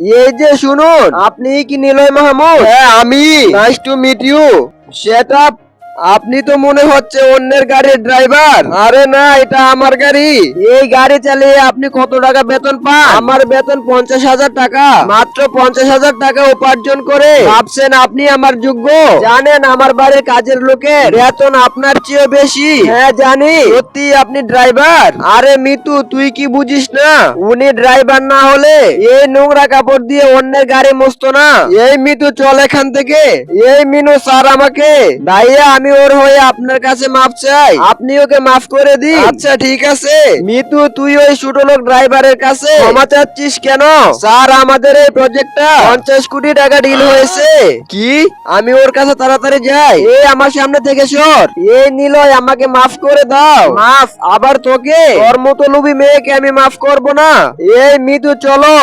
এই যে শুনুন, আপনি কি নিলয় মাহমুদ? হ্যাঁ আমি। Nice to meet you. Set up. আপনি তো মনে হচ্ছে অন্যের গাড়ির ড্রাইভার। আরে না, এটা আমার গাড়ি। এই গাড়ি চালিয়ে আপনি কত টাকা বেতন পান? আমার বেতন 50,000 টাকা। মাত্র 50,000 টাকা উপার্জন করে ভাবছেন আপনি আমার যোগ্য? জানেন আমার বাড়ির কাজের লোকের বেতন আপনার চেয়ে বেশি। হ্যাঁ জানি। সত্যি আপনি ড্রাইভার? আরে মিতু, তুই কি বুঝিস না? উনি ড্রাইভার না হলে এই নোংরা কাপড় দিয়ে অন্যের গাড়ি মুছতো না। এই মিতু, চল এখান থেকে। এই মিনু স্যার আমাকে। ভাইয়া, আমি ওর হয়ে আপনার কাছে মাফ চাই, আপনি ওকে মাফ করে দিন। আচ্ছা ঠিক আছে। মিতু, তুই ওই ছোট লোক ড্রাইভারের কাছে ক্ষমা চাচ্ছিস কেন? স্যার, আমাদের এই প্রজেক্টটা 50 কোটি টাকা ডিল হয়েছে। কি? আমি ওর কাছে তাড়াতাড়ি যাই। এই আমার সামনে থেকে সর। এই নিলয়, আমাকে মাফ করে দাও। মাফ? আবার তোকে? তোর মতো লোভী মেয়েকে আমি মাফ করব না। এই মিতু, চলো।